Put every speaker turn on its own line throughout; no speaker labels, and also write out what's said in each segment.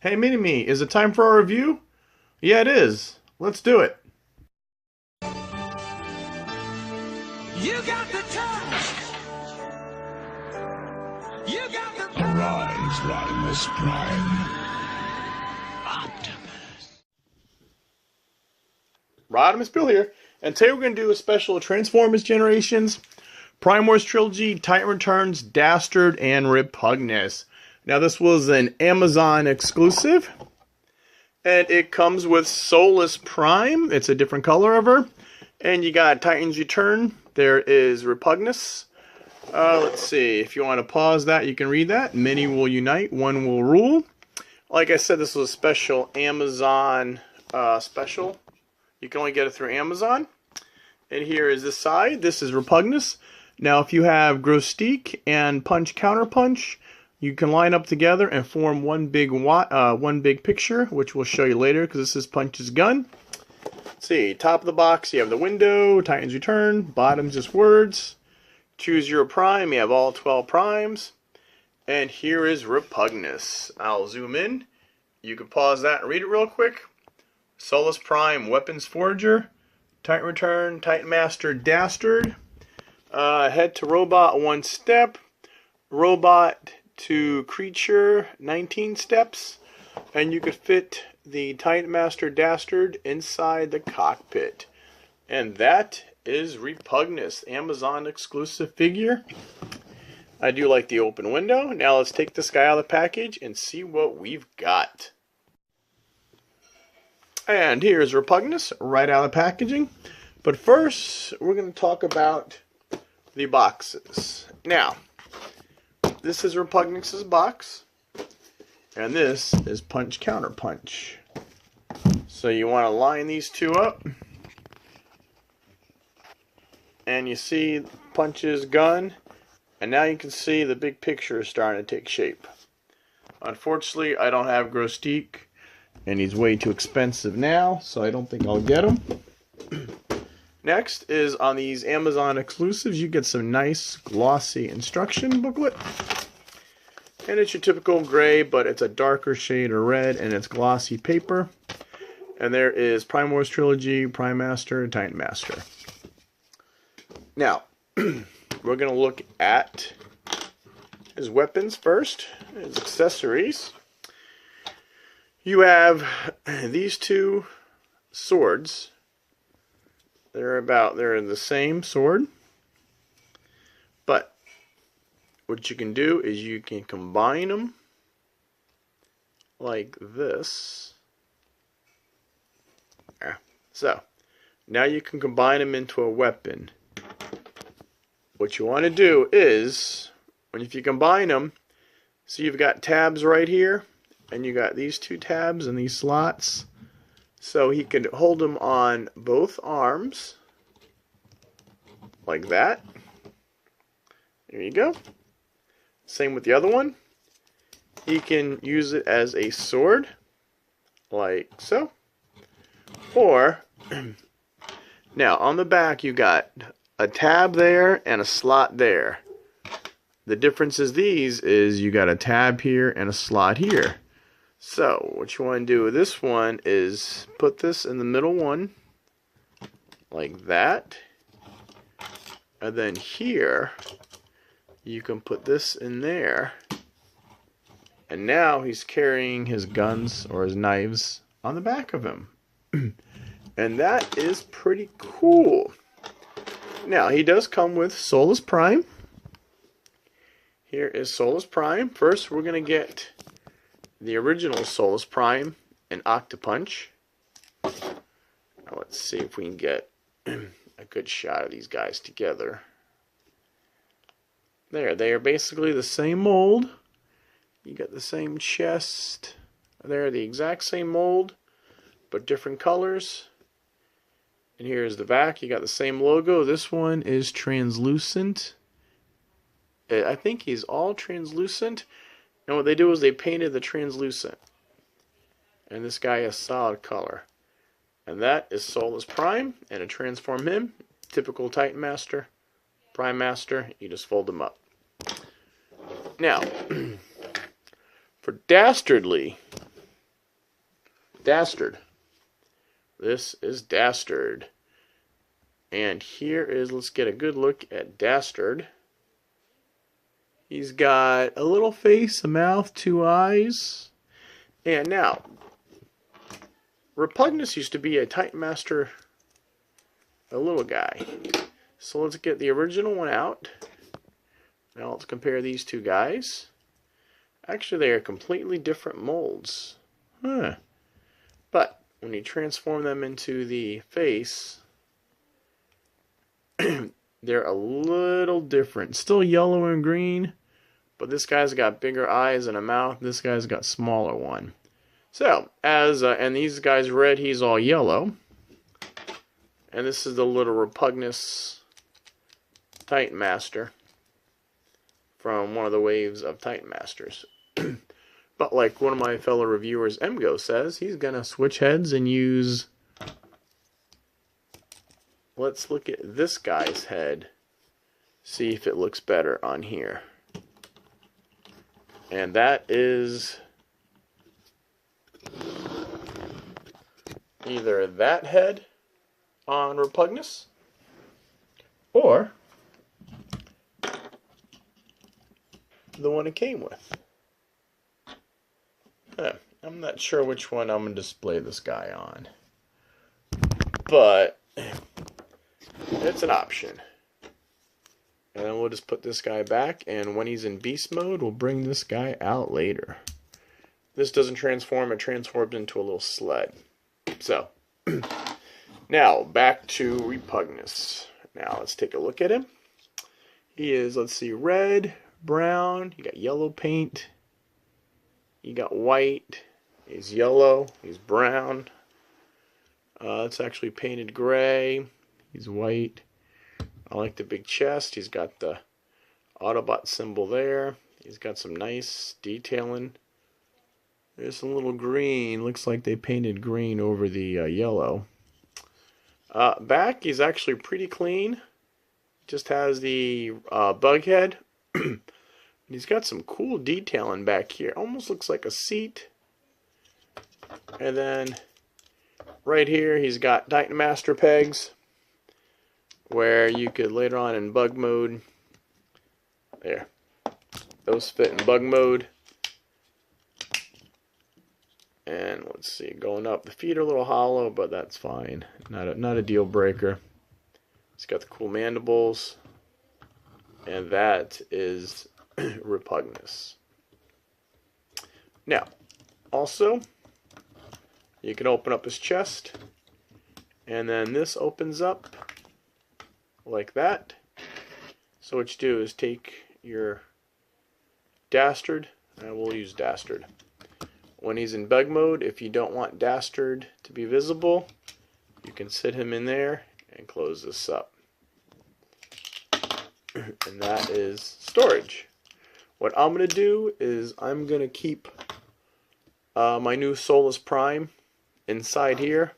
Hey Mini-Me, is it time for our review? Yeah, it is. Let's do it.
You got the touch. You got the
Arise, Solus Prime.
Rodimus Bill here, and today we're going to do a special Transformers Generations, Prime Wars Trilogy, Titan Returns, Dastard, and Repugnus. Now this was an Amazon exclusive, and it comes with Solus Prime. It's a different color of her. And you got Titans Return. There is Repugnus. Let's see. If you want to pause that, you can read that. Many will unite. One will rule. Like I said, this was a special Amazon special. You can only get it through Amazon. And here is this side. This is Repugnus. Now, if you have Grostique and Punch Counterpunch, you can line up together and form one big picture, which we'll show you later because this is Punch's gun. Let's see, top of the box you have the window, Titans Return, bottom just words. Choose your prime, you have all 12 primes. And here is Repugnus. I'll zoom in. You can pause that and read it real quick. Solus Prime, Weapons Forger, Titan Return, Titan Master, Dastard. Head to robot 1 step. Robot to creature 19 steps. And you could fit the Titan Master Dastard inside the cockpit. And that is Repugnus, Amazon exclusive figure. I do like the open window. Now let's take this guy out of the package and see what we've got. And here's Repugnus right out of the packaging. But first, we're going to talk about the boxes. Now, this is Repugnus's box. And this is Punch Counterpunch. So you want to line these two up. And you see Punch's gun. And now you can see the big picture is starting to take shape. Unfortunately, I don't have Grostique. And he's way too expensive now. So I don't think I'll get him. Next is on these Amazon exclusives. You get some nice glossy instruction booklet. And it's your typical gray, but it's a darker shade of red, and it's glossy paper. And there is Prime Wars Trilogy, Prime Master, Titan Master. Now, we're going to look at his weapons first, his accessories. You have these two swords. They're the same sword. But what you can do is you can combine them like this. So, now you can combine them into a weapon. What you want to do is, if you combine them, so you've got tabs right here, and you got these two tabs and these slots. So he can hold them on both arms, like that. There you go. Same with the other one. He can use it as a sword, like so. Or, now on the back you got a tab there and a slot there. The difference is you got a tab here and a slot here. So, what you want to do with this one is put this in the middle one, like that. And then here, you can put this in there. And now he's carrying his guns or his knives on the back of him. And that is pretty cool. Now, he does come with Solus Prime. Here is Solus Prime. First, we're going to get the original Solus Prime and Octopunch. Now, let's see if we can get a good shot of these guys together. There, they are basically the same mold. You got the same chest. They're the exact same mold, but different colors. And here's the back. You got the same logo. This one is translucent. I think he's all translucent. And what they do is they painted the translucent. And this guy has solid color. And that is Solus Prime. And to transform him, typical Titan Master, Prime Master, you just fold them up. Now, for Dastardly, Dastard. This is Dastard. And here is, let's get a good look at Dastard. He's got a little face, a mouth, 2 eyes. And now, Repugnus used to be a Titan Master, a little guy. So let's get the original one out. Now let's compare these two guys. Actually, they are completely different molds. Huh. But when you transform them into the face, they're a little different. Still yellow and green, but this guy's got bigger eyes and a mouth. This guy's got smaller one. So, and these guys red, he's all yellow. And this is the little Repugnus Titan Master from one of the waves of Titan Masters. But like one of my fellow reviewers, Emgo, says, he's going to switch heads and use... Let's look at this guy's head. See if it looks better on here. And that is... either that head on Repugnus, or the one it came with. I'm not sure which one I'm going to display this guy on, but it's an option. And then we'll just put this guy back, and when he's in beast mode, we'll bring this guy out later. This doesn't transform, it transforms into a little sled. So, now back to Repugnus. Now let's take a look at him. He is, let's see, red, brown, you got yellow paint, you got white, he's yellow, he's brown, it's actually painted gray, he's white. I like the big chest, he's got the Autobot symbol there, he's got some nice detailing. There's some little green, looks like they painted green over the yellow. Back, he's actually pretty clean. Just has the bug head. He's got some cool detailing back here. Almost looks like a seat. And then right here, he's got Titan Master pegs, where you could later on in bug mode. There. Those fit in bug mode. And let's see, going up, the feet are a little hollow, but that's fine. Not a deal breaker. It's got the cool mandibles, and that is Repugnus. Now, also, you can open up his chest, and then this opens up like that. So what you do is take your Dastard, and we'll use Dastard. When he's in bug mode, if you don't want Dastard to be visible, you can sit him in there and close this up. And that is storage. What I'm going to do is I'm going to keep my new Solus Prime inside here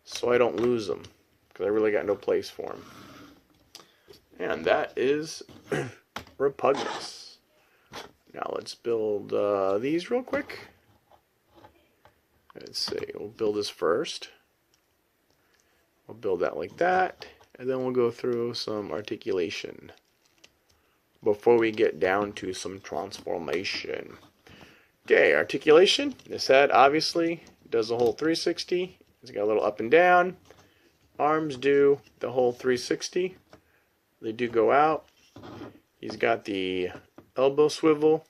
so I don't lose them, because I really got no place for them. And that is Repugnus. Now let's build these real quick. Let's see, we'll build this first. We'll build that like that, and then we'll go through some articulation before we get down to some transformation. Okay, articulation. This head obviously does the whole 360. It's got a little up and down. Arms do the whole 360. They do go out. He's got the elbow swivel.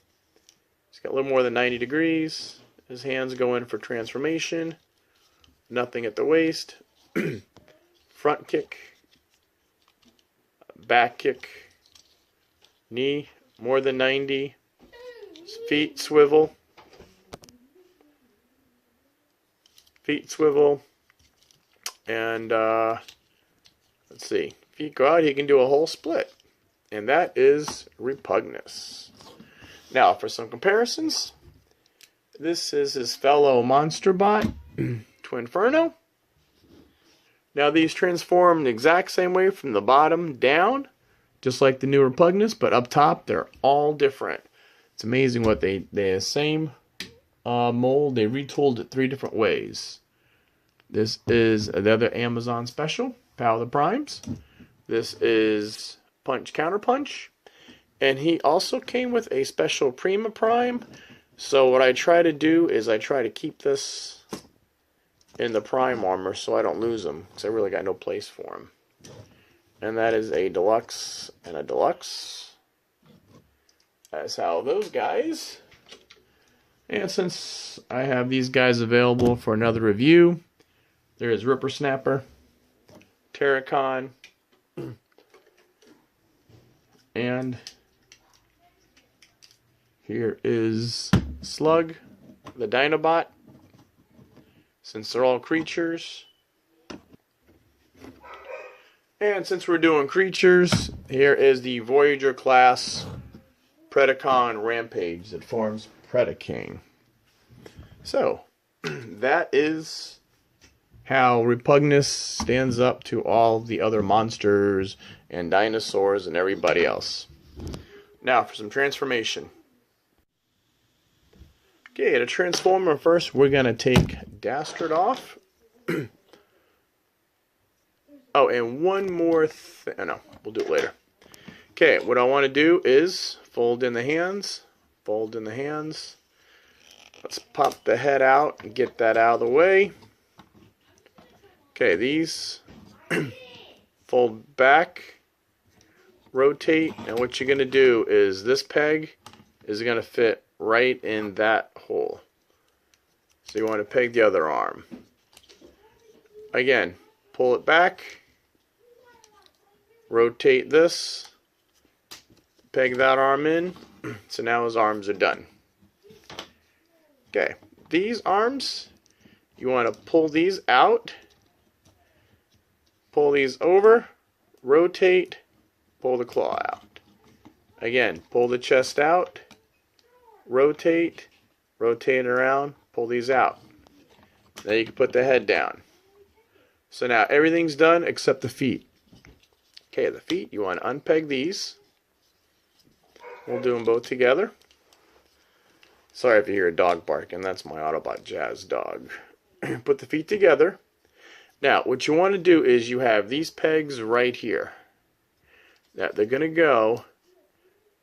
He's got a little more than 90 degrees. His hands go in for transformation. Nothing at the waist. Front kick. Back kick. Knee, more than 90. Feet swivel. Feet swivel. And, let's see. Feet go out, he can do a whole split. And that is Repugnus. Now, for some comparisons. This is his fellow monster bot, Twinferno. Now these transform the exact same way from the bottom down, just like the new Repugnus, but up top they're all different. It's amazing what they the same mold. They retooled it 3 different ways. This is the other Amazon special, Power of the Primes. This is Punch Counter Punch. And he also came with a special Prima Prime. So what I try to do is I try to keep this in the Prime armor so I don't lose him, because I really got no place for him. And that is a Deluxe and a Deluxe. That's how those guys. And since I have these guys available for another review, there is Ripper Snapper, Terracon, and here is Slug, the Dinobot, since they're all creatures. And since we're doing creatures, here is the Voyager class Predacon Rampage that forms Predaking. So, that is how Repugnus stands up to all the other monsters and dinosaurs and everybody else. Now for some transformation. Okay, to transformer first, we're going to take Dastard off. Oh, and one more thing. Oh, no, we'll do it later. Okay, what I want to do is fold in the hands. Fold in the hands. Let's pop the head out and get that out of the way. Okay, these fold back, rotate, and what you're going to do is this peg is going to fit right in that hole. So you want to peg the other arm. Again, pull it back, rotate this, peg that arm in, so now his arms are done. Okay, these arms, you want to pull these out, pull these over, rotate, pull the claw out. Again, pull the chest out, rotate, rotate around, pull these out. Now you can put the head down. So now everything's done except the feet. Okay, the feet, you want to unpeg these. We'll do them both together. Sorry if you hear a dog barking, that's my Autobot Jazz dog. Put the feet together. Now, what you want to do is you have these pegs right here. Now, they're going to go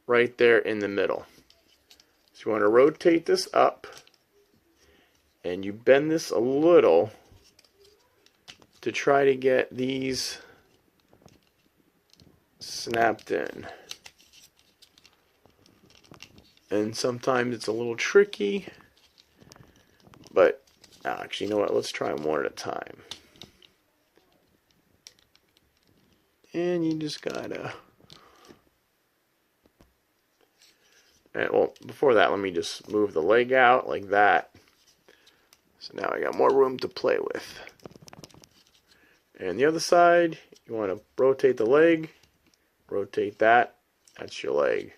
right there in the middle. So you want to rotate this up, and you bend this a little to try to get these snapped in. And sometimes it's a little tricky, but actually, you know what? Let's try them one at a time. And you just gotta... And, well, before that, let me just move the leg out like that. So now I got more room to play with. And the other side, you want to rotate the leg, rotate that, that's your leg.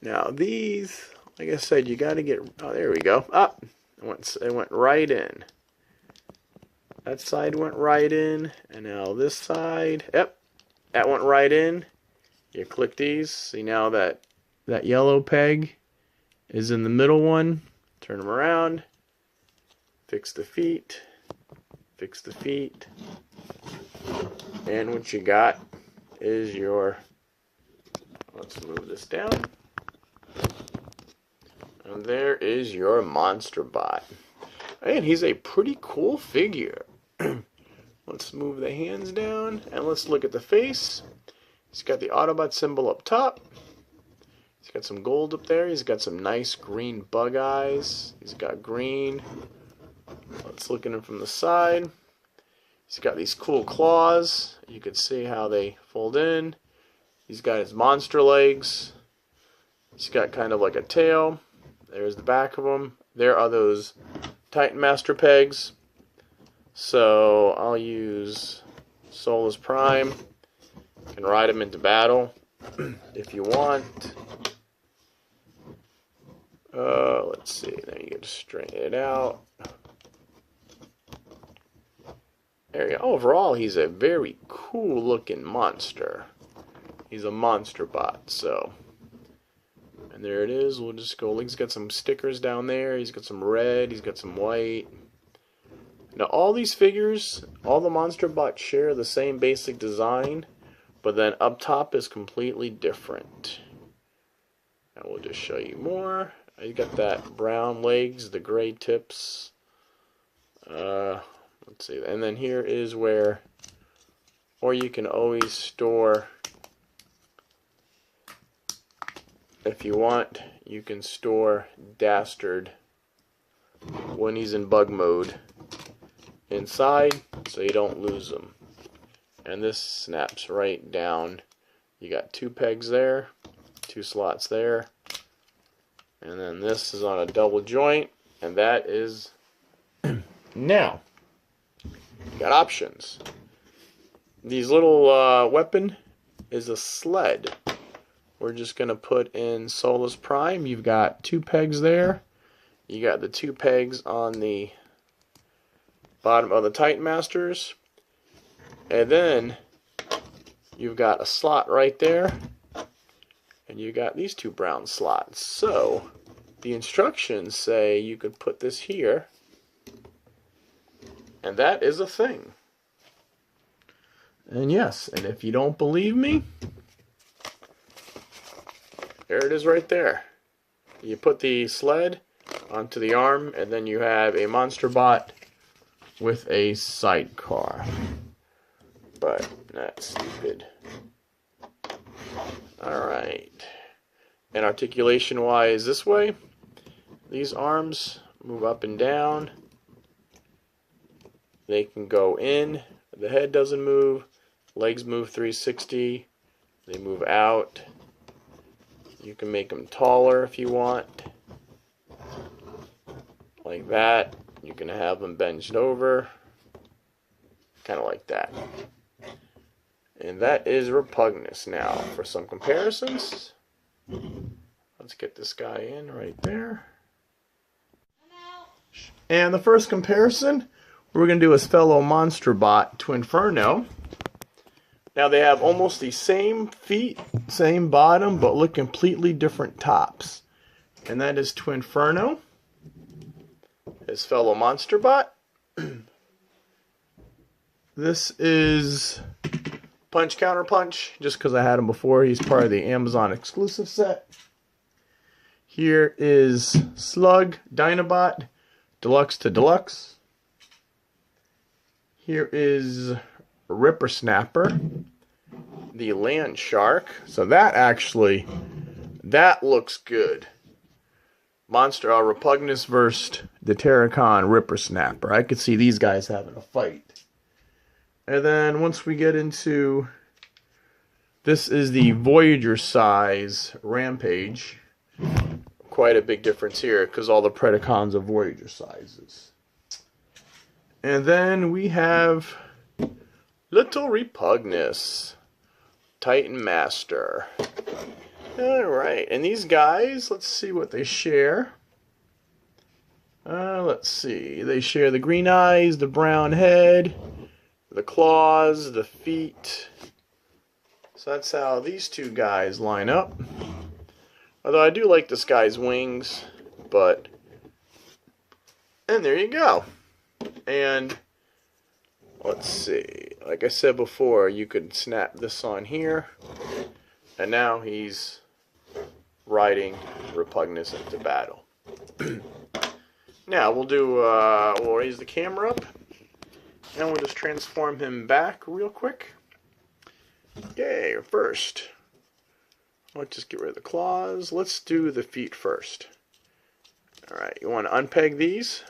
Now these, like I said, you got to get, oh there we go, up, it went right in. That side went right in, and now this side, yep, that went right in. You click these, see now that yellow peg is in the middle one, turn them around, fix the feet, and what you got is your, let's move this down, and there is your monster bot. And he's a pretty cool figure. Let's move the hands down, and let's look at the face. He's got the Autobot symbol up top. He's got some gold up there. He's got some nice green bug eyes. He's got green. Let's look at him from the side. He's got these cool claws. You can see how they fold in. He's got his monster legs. He's got kind of like a tail. There's the back of him. There are those Titan Master pegs. So I'll use Solus Prime. You can ride him into battle if you want. Let's see. Then you get to straighten it out. There you go. Overall, he's a very cool looking monster. He's a monster bot, so. And there it is. We'll just go. He's got some stickers down there. He's got some red. He's got some white. Now all these figures, all the monster bots share the same basic design, but then up top is completely different. And we'll just show you more. You got that brown legs, the gray tips. Let's see. And then here is where, or you can always store, if you want, you can store Dastard when he's in bug mode inside, so you don't lose him. And this snaps right down. You got 2 pegs there, 2 slots there, and then this is on a double joint, and that is now. You got options. These little weapon is a sled. We're just going to put in Solus Prime. You've got 2 pegs there. You got the 2 pegs on the bottom of the Titan Masters. And then you've got a slot right there. And you got these 2 brown slots. So the instructions say you could put this here. And that is a thing. And yes, and if you don't believe me, there it is right there. You put the sled onto the arm, and then you have a monster bot with a sidecar. But that's stupid. Alright. And articulation wise this way. These arms move up and down. They can go in. The head doesn't move. Legs move 360. They move out. You can make them taller if you want. Like that. You can have them bended over. Kind of like that. And that is Repugnus. Now, for some comparisons, let's get this guy in right there. And the first comparison we're going to do is fellow monster bot Twinferno. Now they have almost the same feet, same bottom, but look completely different tops. And that is Twinferno, his fellow monster bot. This is Punch Counter Punch, just because I had him before. He's part of the Amazon exclusive set. Here is Slug Dinobot, Deluxe to Deluxe. Here is Ripper Snapper, the Land Shark. So that looks good. Monster Repugnus versus the Terracon Ripper Snapper. I could see these guys having a fight. And then once we get into, this is the Voyager size Rampage. Quite a big difference here because all the Predacons are Voyager sizes. And then we have Little Repugnus, Titan Master. Alright, and these guys, let's see what they share. Let's see, they share the green eyes, the brown head, the claws, the feet. So that's how these 2 guys line up. Although I do like this guy's wings, but... And there you go. And let's see, like I said before, you could snap this on here, and now he's riding Repugnus into battle. Now we'll raise the camera up, and we'll just transform him back real quick. Okay, first, let's just get rid of the claws. Let's do the feet first. Alright, you want to unpeg these.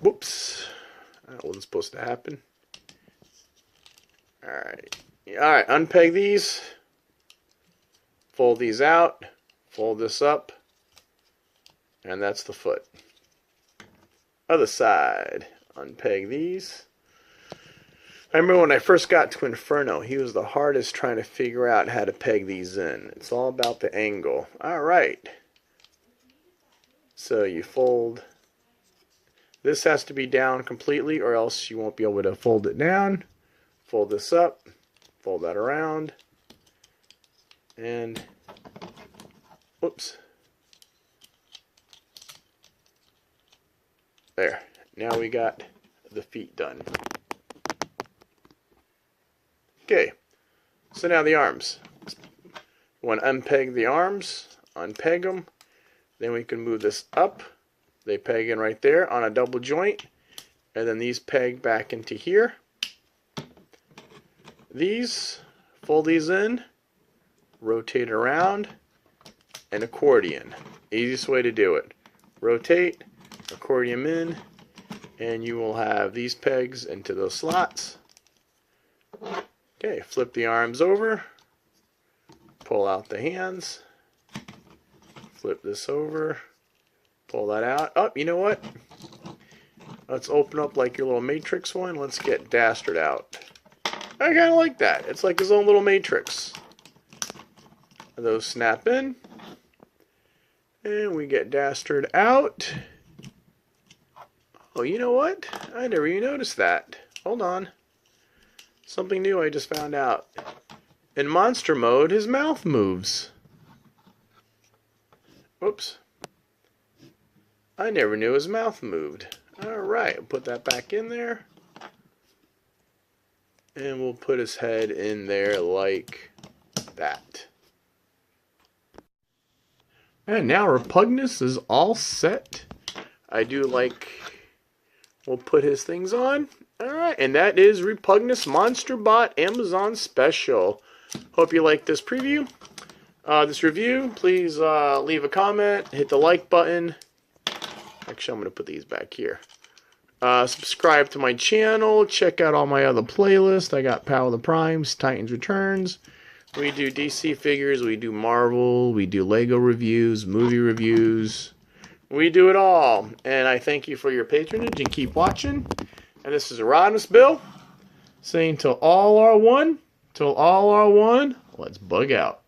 Whoops. That wasn't supposed to happen. Alright, unpeg these. Fold these out. Fold this up. And that's the foot. Other side. Unpeg these. I remember when I first got to Inferno, he was the hardest trying to figure out how to peg these in. It's all about the angle. Alright. So you fold. This has to be down completely or else you won't be able to fold it down. Fold this up. Fold that around. And, whoops. There. Now we got the feet done. Okay. So now the arms. We want to unpeg the arms, unpeg them. Then we can move this up. They peg in right there on a double joint. And then these peg back into here. These, fold these in, rotate around, and accordion. Easiest way to do it. Rotate, accordion in, and you will have these pegs into those slots. Okay, flip the arms over, pull out the hands, flip this over, pull that out. Oh, you know what? Let's open up like your little matrix one. Let's get Dastard out. I kind of like that. It's like his own little matrix. Those snap in. And we get Dastard out. Oh, you know what? I never even noticed that. Hold on. Something new I just found out. In monster mode, his mouth moves. Whoops. I never knew his mouth moved. Alright, put that back in there. And we'll put his head in there like that. And now Repugnus is all set. I do like... We'll put his things on. Alright, and that is Repugnus Monster Bot Amazon Special. Hope you like this preview. This review. Please leave a comment. Hit the like button. Actually, I'm going to put these back here. Subscribe to my channel. Check out all my other playlists. I got Power of the Primes, Titans Returns. We do DC figures. We do Marvel. We do Lego reviews, movie reviews. We do it all. And I thank you for your patronage and keep watching. And this is Erasmus Bill saying till all are one, let's bug out.